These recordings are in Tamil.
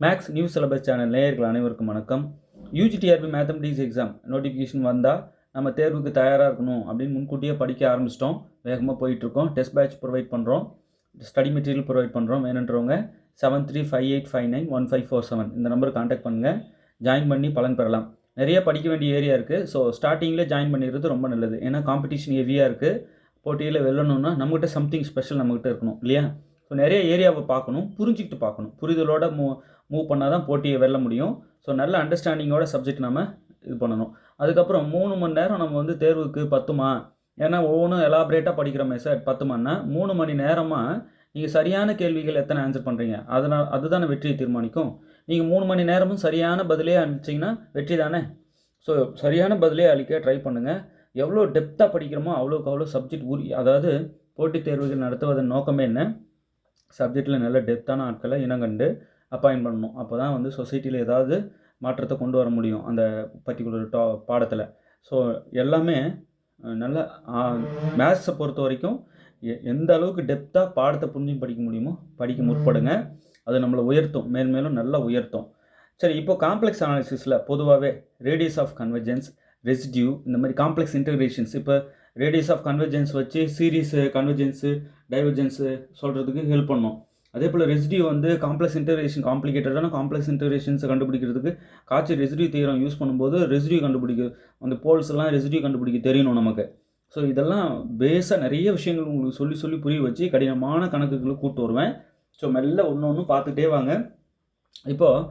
மேக்ஸ் நியூஸ் சிலபஸ் சேனல் நேயர்கள் அனைவருக்கும் வணக்கம். யூஜிடிஆர்பி மேத்தமெட்டிக்ஸ் எக்ஸாம் நோட்டிஃபிகேஷன் வந்தால் நம்ம தேர்வுக்கு தயாராக இருக்கணும் அப்படின்னு முன்கூட்டியே படிக்க ஆரம்பிச்சிட்டோம். வேகமாக போயிட்டுருக்கோம். டெஸ்ட் பேட்ச் ப்ரொவைட் பண்ணுறோம், ஸ்டடி மெட்டீரியல் ப்ரொவைட் பண்ணுறோம். வேணுன்றவங்க 7358591547 இந்த நம்பர் கான்டாக்ட் பண்ணுங்கள். ஜாயின் பண்ணி பலன் பெறலாம். நிறைய படிக்க வேண்டிய ஏரியா இருக்குது. ஸோ ஸ்டார்டிங்கில் ஜாயின் பண்ணிடுறது ரொம்ப நல்லது. ஏன்னா காம்படிஷன் ஹெவியாக இருக்குது. போட்டியில் வெல்லணுன்னா நம்மகிட்ட சம்திங் ஸ்பெஷல் நம்மகிட்ட இருக்கணும் இல்லையா? ஸோ நிறைய ஏரியாவை பார்க்கணும், புரிஞ்சுக்கிட்டு பார்க்கணும். புரிதலோட மூவ் பண்ணால் தான் போட்டியை வெல்ல முடியும். ஸோ நல்ல அண்டர்ஸ்டாண்டிங்கோட சப்ஜெக்ட் நம்ம இது பண்ணணும். அதுக்கப்புறம் 3 மணி நேரம் நம்ம தேர்வுக்கு பத்துமா? ஏன்னா ஒவ்வொன்றும் எலாபரேட்டாக படிக்கிறோமே சார், 10 மணினா 3 மணி நேரமாக நீங்கள் சரியான கேள்விகள் எத்தனை ஆன்சர் பண்ணுறீங்க, அதுதானே வெற்றியை தீர்மானிக்கும். நீங்கள் 3 மணி நேரமும் சரியான பதிலே அளிச்சிங்கன்னா வெற்றி தானே. ஸோ சரியான பதிலே அளிக்க ட்ரை பண்ணுங்கள். எவ்வளோ டெப்த்தாக படிக்கிறோமோ அவ்வளோக்கு அவ்வளோ சப்ஜெக்ட் அதாவது போட்டித் தேர்வுகள் நடத்துவதன் நோக்கமே என்ன? சப்ஜெக்டில் நல்ல டெப்த்தான ஆட்களை இனங்கண்டு அப்பாயின்ட் பண்ணணும். அப்போ தான் சொசைட்டியில் ஏதாவது மாற்றத்தை கொண்டு வர முடியும் அந்த பர்டிகுலர் பாடத்தில். ஸோ எல்லாமே நல்ல மேத்ஸை பொறுத்த வரைக்கும் எந்த அளவுக்கு டெப்த்தாக பாடத்தை புரிஞ்சு படிக்க முடியுமோ படிக்க முற்படுங்க. அது நம்மளை உயர்த்தும், மேலும் நல்லா உயர்த்தும். சரி, இப்போது காம்ப்ளெக்ஸ் அனாலிசிஸில் பொதுவாகவே ரேடியஸ் ஆஃப் கன்வர்ஜென்ஸ், ரெசிடியூ, இந்த மாதிரி காம்ப்ளெக்ஸ் இன்டகிரேஷன்ஸ். இப்போ ரேடியஸ் ஆஃப் கன்வர்ஜென்ஸ் வச்சு சீரீஸு கன்வர்ஜென்ஸு டைவர்ஜென்ஸு சொல்கிறதுக்கு ஹெல்ப் பண்ணோம். அதே போல் ரெசிடியூ காம்ப்ளெக்ஸ் இன்டகிரேஷன், காம்ப்ளிகேட்டடான காம்ப்ளெக்ஸ் இன்டகிரேஷன்ஸை கண்டுபிடிக்கிறதுக்கு காட்சி ரெசிடியூ தியரம் யூஸ் பண்ணும்போது ரெசிடியூ அந்த போல்ஸ் எல்லாம் ரெசிடியூ கண்டுபிடிக்க தெரியணும் நமக்கு. ஸோ இதெல்லாம் பேஸாக நிறைய விஷயங்கள் உங்களுக்கு சொல்லி புரிய வச்சு கடினமான கணக்குகளை கூப்பிட்டு வருவேன். ஸோ மெல்ல ஒன்று பார்த்துட்டே வாங்க. இப்போது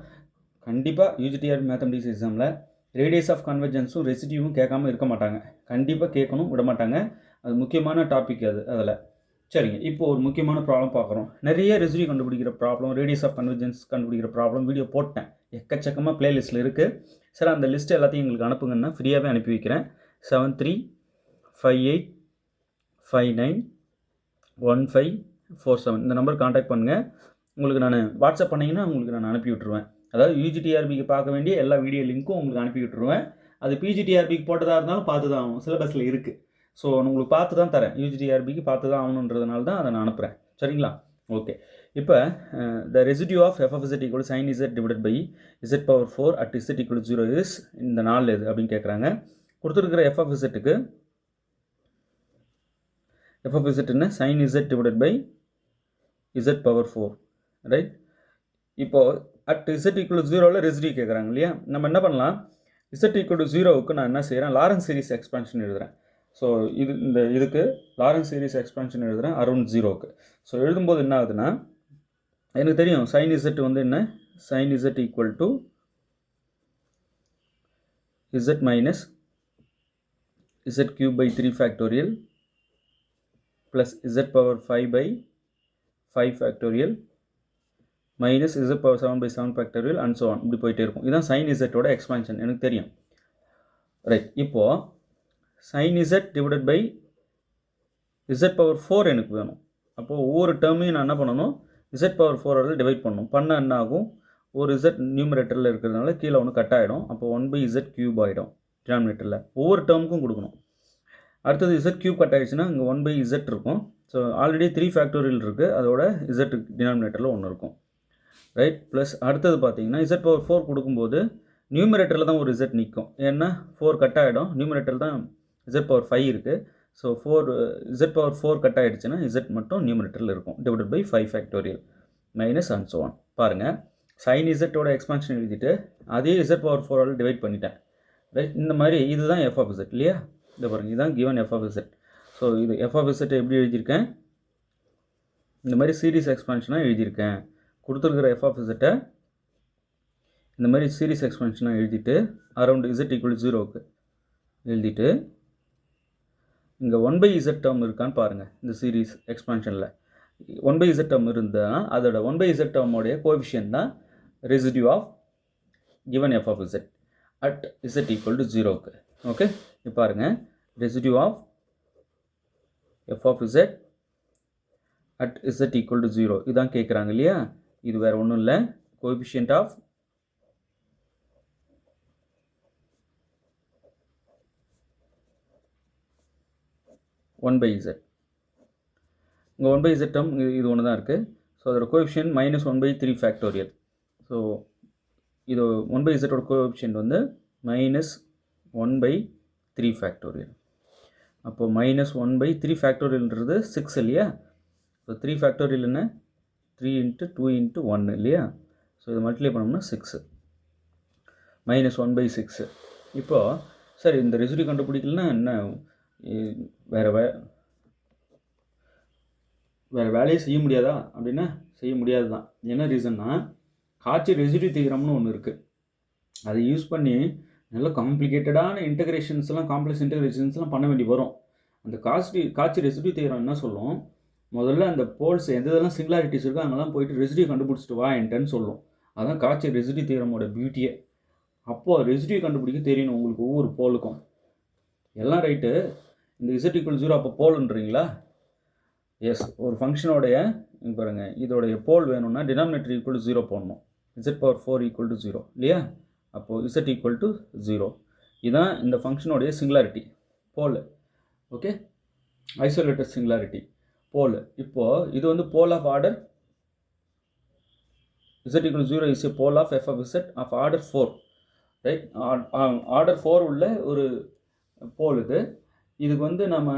கண்டிப்பாக யூஜிடிஆர் மேத்தமெட்டிக்ஸ் எக்ஸாமில் ரேடியஸ் ஆஃப் கன்வர்ஜென்ஸும் ரெசிடியூவும் கேட்காம இருக்க மாட்டாங்க. கண்டிப்பாக கேட்கணும், விட மாட்டாங்க. அது முக்கியமான டாபிக் அதில். சரிங்க, இப்போது ஒரு முக்கியமான ப்ராப்ளம் பார்க்குறோம். நிறைய ரெசிடியூ கண்டுபிடிக்கிற ப்ராப்ளம், ரேடியஸ் ஆஃப் கன்வர்ஜென்ஸ் கண்டுபிடிக்கிற ப்ராப்ளம் வீடியோ போட்டேன். எக்கச்சக்கமாக ப்ளேலிஸ்ட்டில் இருக்குது. சார் அந்த லிஸ்ட்டு எல்லாத்தையும் எங்களுக்கு அனுப்புங்கன்னா ஃப்ரீயாகவே அனுப்பி வைக்கிறேன். 7358591547 இந்த நம்பர் கான்டாக்ட் பண்ணுங்கள். உங்களுக்கு நான் வாட்ஸ்அப் பண்ணிங்கன்னா உங்களுக்கு நான் அனுப்பி விட்டுருவேன். அதாவது யூஜிடிஆர்பிக்கு பார்க்க வேண்டிய எல்லா வீடியோ லிங்க்கும் உங்களுக்கு அனுப்பி விட்டுருவேன். அது பிஜிடிஆர்பிக்கு போட்டதாக இருந்தாலும் பார்த்து தான் ஆகணும், சிலபஸில் இருக்குது. ஸோ உங்களுக்கு பார்த்து தான் தரேன். யூஜிடிஆர்பிக்கு பார்த்து தான் ஆகணுன்றதுனால தான் அதை நான் அனுப்புகிறேன். சரிங்களா? ஓகே. இப்போ the residue of f of z equal sin z divided by z⁴ at z = 0 is இந்த நாள் எது அப்படின்னு கேட்குறாங்க. கொடுத்துருக்கிற எஃப் ஆஃப் இசட்டுக்கு எஃப் ஆஃப் இசட்னு sin z divided by z⁴, right? இப்போது at z = 0ல் ரெசிடியூ கேட்குறாங்க இல்லையா? நம்ம என்ன பண்ணலாம், z = 0க்கு நான் என்ன செய்கிறேன், லாரன்ஸ் சீரிஸ் எக்ஸ்பான்ஷன் எழுதுகிறேன். ஸோ இதுக்கு லாரன்ஸ் சீரிஸ் எக்ஸ்பான்ஷன் எழுதுகிறேன் அரௌண்ட் 0க்கு. ஸோ எழுதும்போது என்ன ஆகுதுன்னா, எனக்கு தெரியும் sin z என்ன, sin z = z minus z³ / 3 plus z⁵/5 minus z⁴ and so on. இப்படி போயிட்டே இருக்கும். இதுதான் sin z ஓட எக்ஸ்பான்ஷன் எனக்கு தெரியும். ரைட், இப்போது sin z divided by z⁴ எனக்கு வேணும். அப்போது ஒவ்வொரு டேர்மையும் நான் என்ன பண்ணணும், z⁴ டிவைட் பண்ணணும். பண்ணால் என்ன ஆகும், ஒரு z நியூமரேட்டரில் இருக்கிறதுனால கீழே ஒன்று கட் ஆகிடும். அப்போ 1/z³ ஆகிடும் டினாமினேட்டரில். ஒவ்வொரு டேர்முக்கும் கொடுக்கணும். அடுத்தது z³ கட் ஆகிடுச்சுன்னா இங்கே 1/z இருக்கும். ஸோ ஆல்ரெடி 3 ஃபேக்டோரியல் இருக்குது, அதோட z டினாமினேட்டரில் ஒன்று இருக்கும், ரைட்? ப்ளஸ் அடுத்தது பார்த்தீங்கன்னா z⁴ கொடுக்கும்போது நியூமரேட்டரில் தான் ஒரு z நிற்கும். ஏன்னா 4 கட் ஆகிடும், நியூமரேட்டரில் தான் z⁴ இருக்குது. ஸோ z⁴ கட் ஆகிடுச்சுன்னா z மட்டும் நியூமரேட்டரில் இருக்கும், divided by 5 factorial minus and so on. பாருங்கள், sin z ஓட எக்ஸ்பான்ஷன் எழுதிட்டு அதே z⁴ டிவைட் பண்ணிட்டேன், ரைட்? இந்த மாதிரி இதுதான் எஃப் ஆஃப் z இல்லையா? இதை பாருங்கள், இதுதான் given f of z. So இது எஃப் ஆஃப் z எப்படி எழுதியிருக்கேன், இந்த மாதிரி சீரிஸ் எக்ஸ்பான்ஷனாக எழுதியிருக்கேன். கொடுத்துருக்கிற எஃப் ஆஃப் z இந்த மாதிரி சீரிஸ் எக்ஸ்பான்ஷனாக எழுதிட்டு அரௌண்ட் z = 0க்கு எழுதிட்டு இங்கே 1/z டேர்ம் இருக்கான்னு பாருங்கள். இந்த சீரிஸ் எக்ஸ்பான்ஷனில் 1/z டேர்ம் இருந்தால் அதோட 1/z டேர்மோடைய கோஎஃபிஷியன்ட் தான் residue of given f of z at z = 0க்கு. ஓகே, இப்போ பாருங்கள், residue of f of z at z = 0 இதான் கேட்குறாங்க இல்லையா? இது வேறு ஒன்றும் இல்லை, கோஎஃபிஷியன்ட் ஆஃப் (1/z). இங்கே 1/z டேர்ம் இது ஒன்று தான் இருக்குது. ஸோ அதோட கோஎஃபிஷியன்ட் -1/3 ஃபேக்டோரியல். ஸோ இது 1/z கோஎஃபிஷியன்ட் வந்து -1/3 ஃபேக்டோரியல். அப்போது -1/3 ஃபேக்டோரியல்ன்றது 6 இல்லையா? ஸோ 3 ஃபேக்டோரியல் என்ன? 3 × 2 × 1 இல்லையா? ஸோ இதை மல்டிப்ளை பண்ணோம்னா 6 -1/6. இப்போது சரி, இந்த ரெசிடியூ கண்டுபிடிக்கலன்னா என்ன, வேறு வேலையை செய்ய முடியாதா அப்படின்னா செய்ய முடியாது தான். என்ன ரீசன்னா, காட்சி ரெசிடியூ தியரம்னு ஒன்று இருக்குது. அதை யூஸ் பண்ணி நல்ல காம்ப்ளிகேட்டடான இன்டகிரேஷன்ஸ்லாம், காம்ப்ளெக்ஸ் இன்டகிரேஷன்ஸ்லாம் பண்ண வேண்டி வரும். அந்த காட்சி ரெசிடியூ தியரம் என்ன சொல்லும், முதல்ல அந்த போல்ஸ் எதெல்லாம் சிங்குலாரிட்டிஸ் இருக்கோ அங்கெல்லாம் போயிட்டு ரெசிடியூ கண்டுபிடிச்சிட்டு வா என்கிட்டன்னு சொல்லும். அதுதான் காட்சி ரெசிடியூ தியரமோட பியூட்டியே. அப்போது ரெசிடியூ கண்டுபிடிக்க தெரியணும் உங்களுக்கு ஒவ்வொரு போலுக்கும். எல்லாம் ரைட்டு. இந்த Z = 0 அப்போ போல்ன்றீங்களா? எஸ். ஒரு ஃபங்க்ஷனோடைய பாருங்கள், இதோடைய போல் வேணும்னா டினாமினேட்டர் = 0 போடணும். Z⁴ = 0 இல்லையா? அப்போது Z = 0. இதுதான் இந்த ஃபங்க்ஷனோடைய singularity, pole. Okay, isolated singularity pole. இப்போது இது வந்து pole of order Z = 0 is a pole of f of z of order 4, right? Order 4 உள்ள ஒரு போல் இது. இதுக்கு வந்து நம்ம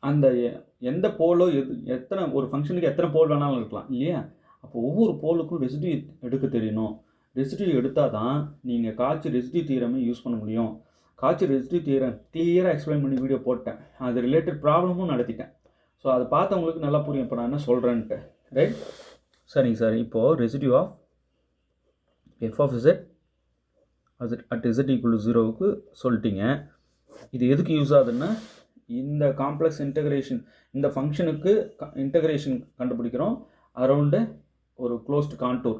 அந்த எந்த போலோ எத்தனை ஒரு ஃபங்க்ஷனுக்கு எத்தனை போல் வேணாலும் இருக்கலாம் இல்லையா? அப்போ ஒவ்வொரு போலுக்கும் ரெசிடியூ எடுக்க தெரியணும். ரெசிடியூ எடுத்தால் தான் நீங்கள் காட்சி ரெசிடியூ தியரமே யூஸ் பண்ண முடியும். காட்சி ரெசிடியூ தியரம் கிளியராக எக்ஸ்பிளைன் பண்ணி வீடியோ போட்டேன். அது ரிலேட்டட் ப்ராப்ளமும் நடத்திட்டேன். ஸோ அதை பார்த்தவங்களுக்கு நல்லா புரியும் இப்போ நான் என்ன சொல்கிறேன்ட்டு, ரைட்? சரிங்க சார். இப்போது residue of f of z at z = 0க்கு சொல்லிட்டீங்க. இது எதுக்கு யூஸ் ஆகுதுன்னா, இந்த காம்ப்ளெக்ஸ் இன்டகிரேஷன், இந்த ஃபங்க்ஷனுக்கு இன்டகிரேஷன் கண்டுபிடிக்கிறோம் அரவுண்டு ஒரு closed contour.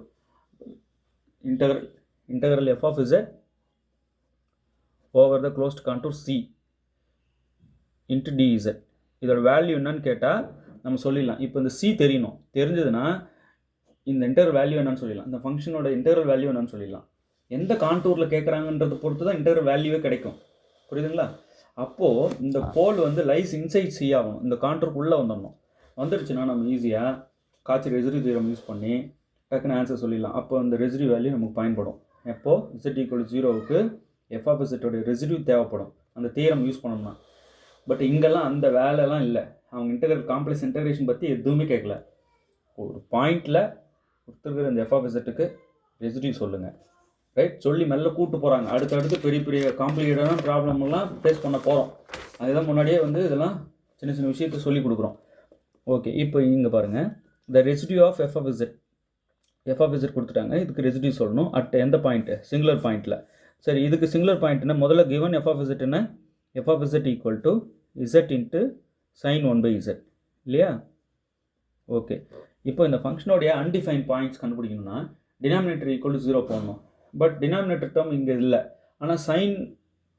Integral f of z over the closed contour c into dz. இதோட வேல்யூ என்னன்னு கேட்டால் நம்ம சொல்லிடலாம். இப்போ இந்த c தெரியணும். தெரிஞ்சதுன்னா இந்த இன்டகரல் வேல்யூ என்னன்னு சொல்லிடலாம். இந்த ஃபங்க்ஷனோட இன்டகரல் வேல்யூ என்னன்னு சொல்லிடலாம். எந்த கான்டூரில் கேட்குறாங்கன்றதை பொறுத்து தான் இன்டகரல் வேல்யூவே கிடைக்கும். புரியுதுங்களா? அப்போது இந்த போல் வந்து லைஸ் இன்சைட் சி ஆகணும். இந்த கான்டூருக்குள்ளே வந்துடணும். வந்துடுச்சுன்னா நம்ம ஈஸியாக காட்சி ரெசிடியூ தியரம் யூஸ் பண்ணி டக்குன்னு ஆன்சர் சொல்லிடலாம். அப்போ அந்த ரெசிடியூ வேல்யூ நமக்கு பயன்படும். எப்போது Z = 0க்கு f of z உடைய ரெசிடியூ தேவைப்படும் அந்த தியரம் யூஸ் பண்ணோம்னா. பட் இங்கெல்லாம் அந்த வேலைலாம் இல்லை. அவங்க இன்டகிரல் காம்ப்ளெக்ஸ் இன்டகிரேஷன் பற்றி எதுவுமே கேட்கல. ஒரு பாயிண்டில் கொடுத்துருக்குற இந்த f of zக்கு ரெசிடியூ சொல்லுங்கள், ரைட்? சொல்லி மெல்ல கூப்பிட்டு போகிறாங்க. அடுத்தடுத்து பெரிய பெரிய காம்ப்ளிகேட்டடான ப்ராப்ளம்லாம் ஃபேஸ் பண்ண போகிறோம். அதுதான் முன்னாடியே வந்து இதெல்லாம் சின்ன சின்ன விஷயத்தை சொல்லி கொடுக்குறோம். ஓகே, இப்போ இங்கே பாருங்கள், the residue of f of z கொடுத்துட்டாங்க. இதுக்கு ரெசிடியூ சொல்லணும் அட் எந்த பாயிண்ட்டு? சிங்குலர் பாயிண்ட்டில். சரி, இதுக்கு சிங்குலர் பாயிண்ட்னா முதல்ல கிவன் f of z என்ன? f of z = z × sin 1/z இல்லையா? ஓகே, இப்போ இந்த ஃபங்க்ஷனோடைய அன்டிஃபைன் பாயிண்ட்ஸ் கண்டுபிடிக்கணும்னா டினாமினேட்டர் = 0 போடணும். பட் டினாமினேட்டர் டேர்ம் இங்கே இல்லை. ஆனால் சைன்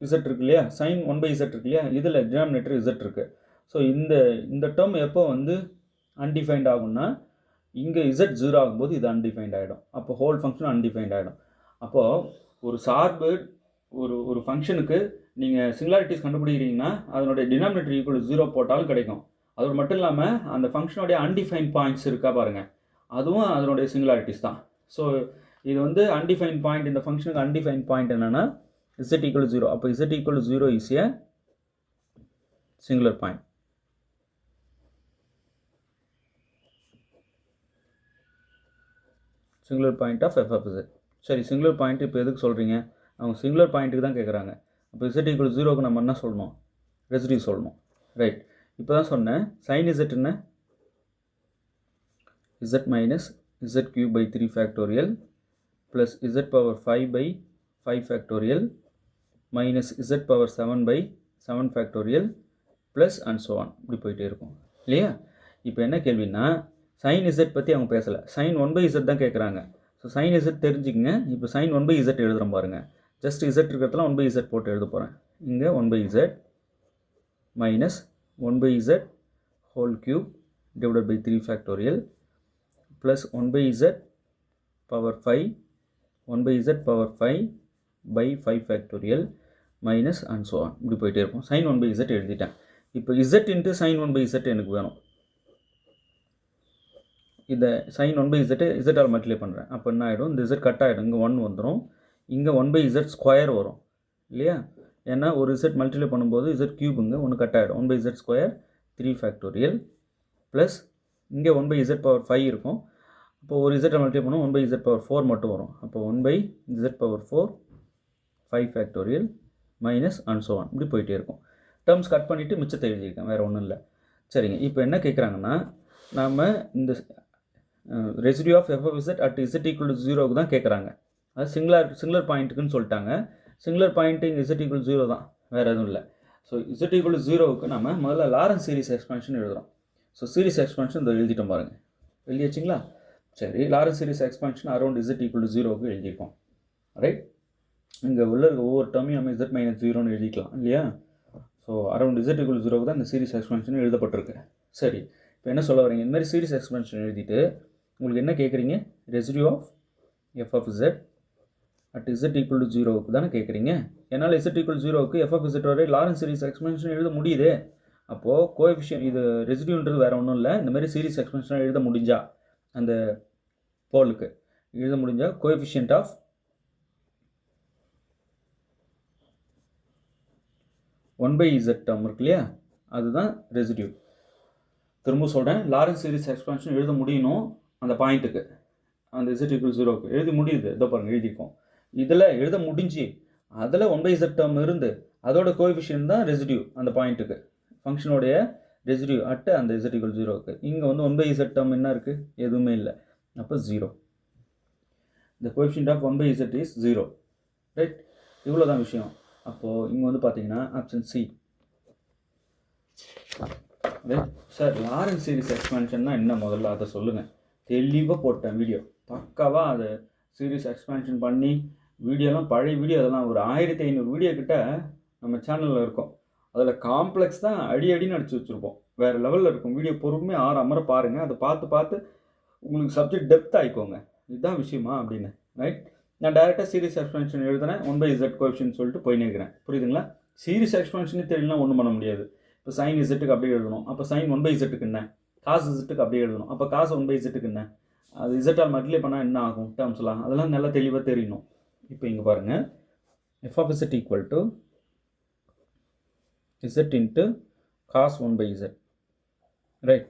z இருக்கு இல்லையா? sin 1/z இருக்கு இல்லையா? இதில் டினாமினேட்டர் z இருக்குது. ஸோ இந்த டேர்ம் எப்போ வந்து அன்டிஃபைன்ட் ஆகும்னா, இங்கே z 0 ஆகும்போது இது அன்டிஃபைன்ட் ஆகிடும். அப்போ ஹோல் ஃபங்க்ஷன் அன்டிஃபைன்ட் ஆகிடும். அப்போது ஒரு சார்பு ஒரு ஃபங்க்ஷனுக்கு நீங்கள் சிங்குலாரிட்டிஸ் கண்டுபிடிக்கிறீங்கன்னா அதனுடைய டினாமினேட்டர் = 0 போட்டாலும் கிடைக்கும். அதோடு மட்டும் இல்லாமல் அந்த ஃபங்க்ஷனுடைய அன்டிஃபைன் பாயிண்ட்ஸ் இருக்கா பாருங்கள், அதுவும் அதனுடைய சிங்குலாரிட்டிஸ் தான். ஸோ இது வந்து அன்டிஃபைன் பாயிண்ட், இந்த ஃபங்க்ஷனுக்கு அன்டிஃபைன் பாயிண்ட் என்னென்னா z = 0. அப்போ z = 0 is a singular point. Singular point of f of z. சரி, சிங்குலர் பாயிண்ட் இப்போ எதுக்கு சொல்கிறீங்க? அவங்க சிங்குலர் பாயிண்ட்டுக்கு தான் கேட்குறாங்க. அப்போ z = 0க்கு நம்ம என்ன சொல்லணும்? ரெசிடியூ சொல்லணும், ரைட்? இப்போ தான் சொன்னேன், sin z என்ன? z - z³ factorial plus z⁵5 factorial minus z⁷7 factorial plus and so on. இப்படி போயிட்டே இருக்கும் இல்லையா? இப்போ என்ன கேள்வின்னா, sin z பற்றி அவங்க பேசலை, sin 1/z தான் கேட்குறாங்க. ஸோ sin z தெரிஞ்சுக்கங்க. இப்போ sin 1/z எழுதுகிறோம் பாருங்கள். ஜஸ்ட் z இருக்கிறதுல 1/z போட்டு எழுத போகிறேன். இங்கே 1/z minus 1/z whole cube divided by 3 factorial plus 1/z⁵ 1/z⁵ by 5 factorial minus and so on. இப்படி போயிட்டே இருக்கும். sin 1/z எழுதிட்டேன். இப்போ z × sin 1/z எனக்கு வேணும். இதை sin 1 by z z multiply பண்ணுறேன். அப்போ என்ன ஆகிடும், இந்த z கட் ஆகிடும், இங்கே 1 வந்துடும், இங்கே 1 by z ஸ்கொயர் வரும் இல்லையா. ஏன்னா ஒரு z மல்டிப்ளை பண்ணும்போது z க்யூபுங்க ஒன்று கட் ஆகிடும். 1 by z square 3 factorial plus இங்கே 1 by z பவர் 5 இருக்கும். அப்போ ஒரு z மல்டிப்ளை பண்ணோம் 1 by z பவர் 4 மட்டும் வரும். அப்போ 1 by z power 4 5 factorial minus and so on இப்படி போயிட்டே இருக்கும். டேர்ம்ஸ் கட் பண்ணிவிட்டு மிச்சத்தை எழுதியிருக்கேன், வேறு ஒன்றும் இல்லை. சரிங்க, இப்போ என்ன கேட்குறாங்கன்னா நாம் இந்த residue of f of z at z equal to 0க்கு தான் கேட்குறாங்க. அது சிங்குலர் பாயிண்ட்டுக்குன்னு சொல்லிட்டாங்க. சிங்குலர் பாயிண்ட்டு இங்கே z equal to 0 தான், வேறு எதுவும் இல்லை. ஸோ z equal to 0க்கு நம்ம முதல்ல லாரன்ஸ் சீரிஸ் எக்ஸ்பான்ஷன் எழுதுகிறோம். ஸோ சீரிஸ் எக்ஸ்பான்ஷன் இந்த எழுதிட்டோம் பாருங்கள், எழுதிச்சிங்களா. சரி, Lawrence series expansion around z equal to 0க்கு எழுதியிருக்கோம். ரைட், இங்கே உள்ள இருக்க ஒவ்வொரு டேர்மையும் நம்ம z மைனஸ் 0ன்னு எழுதிக்கலாம் இல்லையா. So around z equal to 0க்கு தான் இந்த சீரிஸ் எக்ஸ்பான்ஷன் எழுதப்பட்டிருக்கு. சரி, இப்போ என்ன சொல்ல வரீங்க, இந்த மாதிரி சீரிஸ் எக்ஸ்பான்ஷன் எழுதிட்டு உங்களுக்கு என்ன கேட்குறீங்க, residue of f of z at z equal to 0க்கு தானே கேட்குறீங்க. என்னால் z equal to 0க்கு f of z வரை லாரன்ஸ் சீரிஸ் எக்ஸ்பான்ஷன் எழுத முடியுது. அப்போது கோஎஃபிஷியன்ட் இது ரெசிடியூன்றது வேறு ஒன்றும் இல்லை, இந்த மாதிரி சீரிஸ் எக்ஸ்பான்ஷன் எழுத முடிஞ்சா அந்த போலுக்கு எழுத முடிஞ்சால் coefficient of one by z term இருக்கு இல்லையா, அதுதான் ரெசிடியூ. திரும்ப சொல்கிறேன், லாரன்ஸ் சீரிஸ் எக்ஸ்பான்ஷன் எழுத முடியணும் அந்த பாயிண்ட்டுக்கு, அந்த z equal to 0க்கு எழுதி முடியுது. இதோ பாருங்கள் எழுதியிருக்கோம். இதில் எழுத முடிஞ்சு அதில் 1 by z டேர்ம் இருந்து அதோட கோஎஃபிஷியன்ட் தான் ரெசிடியூ அந்த பாயிண்ட்டுக்கு, ஃபங்க்ஷனோடைய ரெசிடியூ அட்டு அந்த z equal to 0க்கு. இங்கே வந்து 1 by z டேர்ம் என்ன இருக்குது, எதுவுமே இல்லை. அப்போ 0. the coefficient of 1 by z is 0. Right, இவ்வளோ தான் விஷயம். அப்போது இங்கே வந்து பார்த்தீங்கன்னா option C. Right sir, Laurent series எக்ஸ்பான்ஷன்னா என்ன முதல்ல அதை சொல்லுங்கள். தெளிவாக போட்டேன் வீடியோ, பக்காவாக அதை சீரிஸ் எக்ஸ்பான்ஷன் பண்ணி வீடியோலாம், பழைய வீடியோ அதெல்லாம் ஒரு 1500 வீடியோ கிட்ட நம்ம சேனலில் இருக்கும். அதில் காம்ப்ளெக்ஸ் தான் அடின்னு அடித்து வச்சுருப்போம், வேறு லெவலில் இருக்கும் வீடியோ. பொறுமையாக 6 அமர பாருங்கள், அதை பார்த்து உங்களுக்கு சப்ஜெக்ட் டெப்த் ஆகிக்கோங்க, இதுதான் விஷயமா அப்படின்னு. ரைட், நான் டேரெக்டாக சீரிஸ் எக்ஸ்பான்ஷன் எழுதுனேன், 1 by z கோஎஃபிஷியன்ட் சொல்லிட்டு போயின்னு இருக்கிறேன், புரியுதுங்களா. சீரிஸ் எக்ஸ்பான்ஷனே தெரியலனா ஒன்றும் பண்ண முடியாது. இப்போ சைன் z அப்படியே எழுதணும், அப்போ சைன் 1 by z என்ன, காசு z அப்படியே எழுதணும், அப்போ காசு 1 by z என்ன, அது z மல்டிப்ளை பண்ணால் என்ன ஆகும் டேர்ம்ஸ்லாம், அதெல்லாம் நல்லா தெளிவாக தெரியணும். இப்போ இங்கே பாருங்கள், f of z equal to z into cos 1 by z. Right,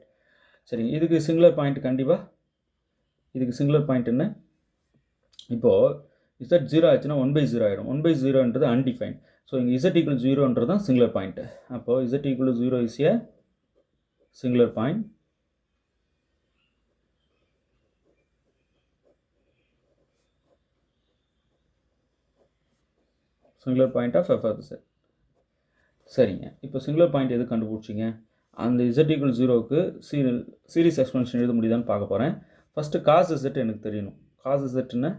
சரி, இதுக்கு சிங்குலர் பாயிண்ட் கண்டிப்பாக, இதுக்கு சிங்குலர் பாயிண்ட் என்ன, இப்போது z 0 ஆச்சுன்னா 1 by 0 ஆகிடும். 1 by 0ன்றது அன்டிஃபைன். ஸோ இங்கே z equal to 0ன்றது தான் சிங்குலர் பாயிண்ட்டு. அப்போது z equal to 0 is a singular point. Singular point of f of z. சரிங்க, இப்போ சிங்குலர் பாயிண்ட் எது கண்டுபிடிச்சிங்க, அந்த z equal to 0க்கு சீரிஸ் எக்ஸ்பான்ஷன் எழுத முடியுதான்னு பார்க்க போகிறேன். ஃபஸ்ட்டு காஸ் z எனக்கு தெரியணும். காஸ் zன்னா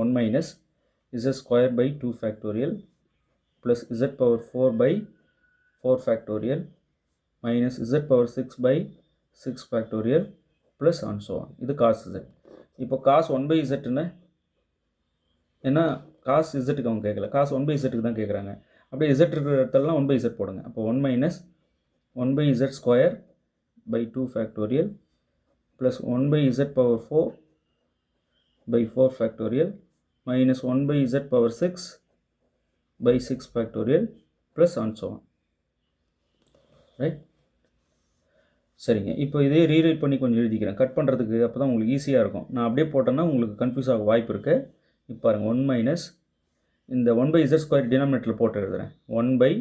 1 minus z square by 2 factorial plus z power 4 by 4 factorial minus z power 6 by 6 factorial plus and so on. இது cos z. இப்போ cos 1 by z ஏன்னா cos zக்கு அவங்க கேட்கல, cos 1 by zக்கு தான் கேட்குறாங்க. அப்படியே z இருக்கிற இடத்துலலாம் 1 by z போடுங்க. அப்போ 1 minus 1 by z square by 2 factorial plus 1 by z power 4 by 4 factorial minus 1 by z power 6 by 6 factorial plus and so on. Right, சரிங்க. இப்போ இதே ரீரைட் பண்ணி கொஞ்சம் எழுதிக்கிறேன் கட் பண்ணுறதுக்கு, அப்போ தான் உங்களுக்கு ஈஸியாக இருக்கும். நான் அப்படியே போட்டேன்னா உங்களுக்கு கன்ஃபியூஸ் ஆக வாய்ப்பு இருக்குது. இப்போ பாருங்கள், 1 மைனஸ் இந்த 1 by z ஸ்கொயர் டினாமினேட்டரில் போட்டு எழுதுகிறேன். 1 by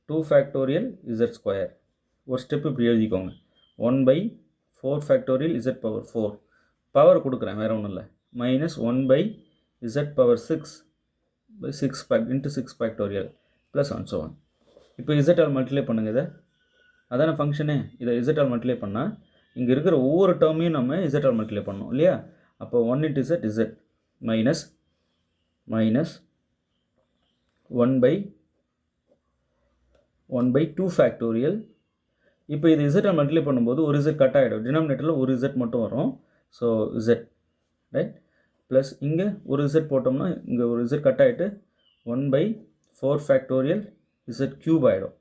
2 factorial z ஸ்கொயர், ஒரு ஸ்டெப் இப்படி எழுதிக்கோங்க. 1 by 4 factorial z power 4, power கொடுக்குறேன், வேறு ஒன்றும் இல்லை, minus 1 by z power 6 by 6 into 6 factorial plus and so on. இப்போ z ஆல் மல்டிப்ளை பண்ணுங்க, இதை அதான ஃபங்க்ஷனே. இதை z ஆல் மல்டிப்ளை பண்ணால் இங்கே இருக்கிற ஒவ்வொரு டேர்மையும் நம்ம z ஆல் மல்டிப்ளை பண்ணணும் இல்லையா. அப்போ 1 into z minus 1 by 2 factorial. இப்போ இது z ஆல் மல்டிப்ளை பண்ணும்போது ஒரு z கட் ஆகிடும், டினாமினேட்டரில் ஒரு z மட்டும் வரும். ஸோ z ரைட், ப்ளஸ் இங்கே ஒரு z போட்டோம்னா இங்கே ஒரு z கட் ஆகிட்டு 1 by 4 factorial z க்யூப் ஆகிடும்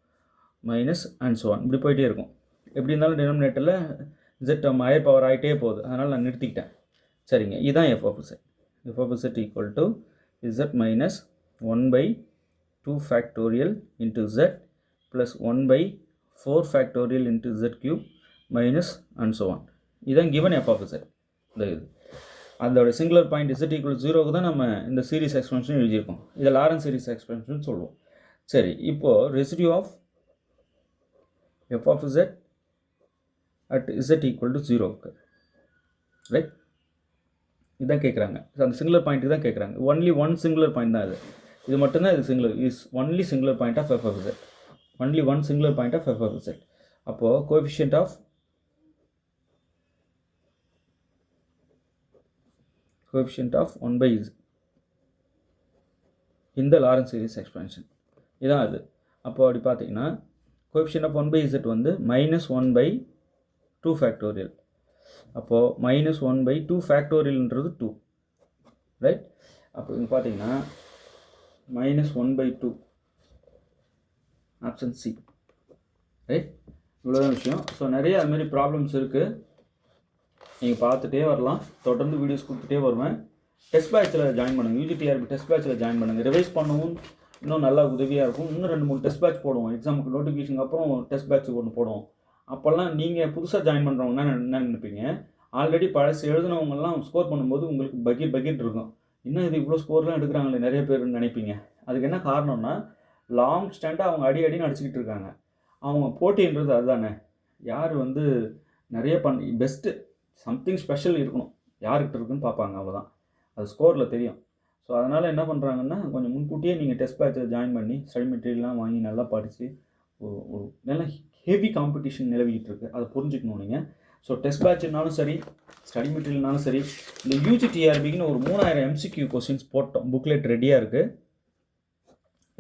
மைனஸ் அண்ட் ஸோ ஆன், இப்படி போயிட்டே இருக்கும். எப்படி இருந்தாலும் டினாமினேட்டரில் z ஹையர் பவர் ஆகிட்டே போகுது, அதனால் நான் நிறுத்திக்கிட்டேன். சரிங்க, இதுதான் f of z. f of z equal to z minus 1 by 2 factorial into z plus 1 by 4 factorial into z cube minus and so on. இதுதான் given f of z. அதோட singular point z equal to 0க்கு தான் நம்ம இந்த சீரிஸ் எக்ஸ்பென்ஷன் எழுதியிருக்கோம். இதை லாரன்ஸ் சீரிஸ் எக்ஸ்பென்ஷன் சொல்லுவோம். சரி, இப்போது residue of f of z at z equal to 0க்கு ரைட் இதான் கேட்குறாங்க. அந்த சிங்குலர் பாயிண்ட்டு தான் கேட்குறாங்க. ஒன்லி ஒன் சிங்குலர் பாயிண்ட் தான் இது மட்டும்தான். இது singular is only singular point of f of z. Only one singular point of f of z. அப்போது கோஎஃபிஷியன்ட் ஆஃப் 1 by z இந்த லாரன்ஸ் சீரிஸ் எக்ஸ்பென்ஷன் இதான் அது. அப்போது அப்படி பார்த்தீங்கன்னா கோஎஃபிஷியன்ட் ஆஃப் 1 by z வந்து -1 by 2 ஃபேக்டோரியல். அப்போது -1 by 2 ஃபேக்டோரியல்ன்றது 2 ரைட். அப்போ இங்கே பார்த்தீங்கன்னா -1 by 2 ஆப்ஷன் சி ரைட். இவ்வளோதான் விஷயம். ஸோ நிறைய அதுமாரி ப்ராப்ளம்ஸ் இருக்குது, நீங்கள் பார்த்துட்டே வரலாம். தொடர்ந்து வீடியோஸ் கொடுத்துட்டே வருவேன். டெஸ்ட் பேட்சில் ஜாயின் பண்ணுங்கள். யூஜிடிஆர்பி டெஸ்ட் பேட்சில் ஜாயின் பண்ணுங்கள். ரிவைஸ் பண்ணவும் இன்னும் நல்லா உதவியாக இருக்கும். இன்னும் 2-3 டெஸ்ட் பேட்ச் போடுவோம். எக்ஸாமுக்கு நோட்டிஃபிகேஷனுக்கு அப்புறம் டெஸ்ட் பேட்ச் ஒன்று போடுவோம். அப்போல்லாம் நீங்கள் புதுசாக ஜாயின் பண்ணுறவங்கன்னா என்ன நினைப்பீங்க, ஆல்ரெடி பழசு எழுதுனவங்கலாம் ஸ்கோர் பண்ணும்போது உங்களுக்கு பக்கெட் இருக்கும். இன்னும் இது இவ்வளோ ஸ்கோர்லாம் எடுக்கிறாங்களே நிறைய பேர் நினைப்பீங்க. அதுக்கு என்ன காரணம்னா, லாங் ஸ்டாண்டாக அவங்க அடின்னு அடிச்சுக்கிட்டு இருக்காங்க. அவங்க போட்டின்றது அதுதானே. யார் வந்து நிறைய பெஸ்ட்டு சம்திங் ஸ்பெஷல் இருக்கணும், யார்கிட்ட இருக்குன்னு பார்ப்பாங்க, அவ்வளோதான். அது ஸ்கோரில் தெரியும். ஸோ அதனால் என்ன பண்ணுறாங்கன்னா, கொஞ்சம் முன்கூட்டியே நீங்கள் டெஸ்ட் பேட்சில் ஜாயின் பண்ணி ஸ்டடி மெட்டீரியல்லாம் வாங்கி நல்லா படித்து ஒரு நல்ல ஹெவி காம்படிஷன் நிலவிக்கிட்டு இருக்குது, அதை புரிஞ்சுக்கணும் நீங்கள். ஸோ டெஸ்ட் பேட்ச்னாலும் சரி, ஸ்டடி மெட்டீரியல்னாலும் சரி, இந்த யூஜிடிஆர்பிக்குன்னு ஒரு 3000 MCQ கொஸ்டின்ஸ் போட்டோம். புக்லெட் ரெடியாக இருக்குது.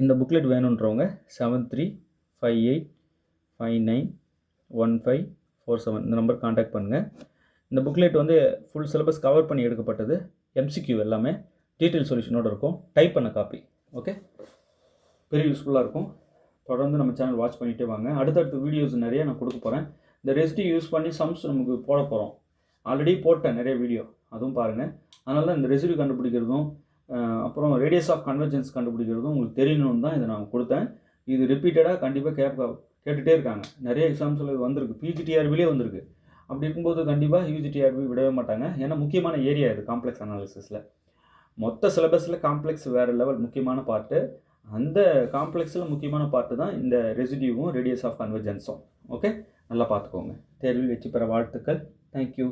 இந்த புக்லெட் வேணுன்றவங்க 7358591547 இந்த நம்பர் கான்டாக்ட் பண்ணுங்கள். இந்த புக்லெட் வந்து ஃபுல் சிலபஸ் கவர் பண்ணி எடுக்கப்பட்டது. MCQ எல்லாமே டீட்டெயில் சொல்யூஷனோடு இருக்கும். டைப் பண்ண காப்பி. ஓகே, பெரிய யூஸ்ஃபுல்லாக இருக்கும். தொடர்ந்து நம்ம சேனல் வாட்ச் பண்ணிகிட்டே வாங்க. அடுத்தடுத்த வீடியோஸ் நிறைய நான் கொடுக்க போகிறேன். இந்த ரெசிடியூ யூஸ் பண்ணி சம்ஸ் நமக்கு போட போகிறோம். ஆல்ரெடி போட்டேன் நிறைய வீடியோ, அதுவும் பாருங்கள். அதனால தான் இந்த ரெசிடியூ கண்டுபிடிக்கிறதும் அப்புறம் ரேடியஸ் ஆஃப் கன்வர்ஜென்ஸ் கண்டுபிடிக்கிறதும் உங்களுக்கு தெரியணும்னு தான் இதை நான் கொடுத்தேன். இது ரிப்பீட்டடாக கண்டிப்பாக கேட்டுகிட்டே இருக்காங்க. நிறைய எக்ஸாம்ஸில் இது வந்திருக்கு, பிஜிடிஆர்பிலே வந்திருக்கு. அப்படி இருக்கும்போது கண்டிப்பாக யூஜிடிஆர்பி விடவே மாட்டாங்க. ஏன்னா முக்கியமான ஏரியா இது காம்ப்ளெக்ஸ் அனாலிசிஸில். மொத்த சிலபஸில் காம்ப்ளெக்ஸ் வேறு லெவல் முக்கியமான பார்ட்டு. அந்த காம்ப்ளெக்ஸில் முக்கியமான பார்ட்டு தான் இந்த ரெசிடியூவும் ரேடியஸ் ஆஃப் கன்வர்ஜென்ஸும். ஓகே, நல்லா பார்த்துக்கோங்க. தேர்வில் வெற்றி பெற வாழ்த்துக்கள். தேங்க்யூ.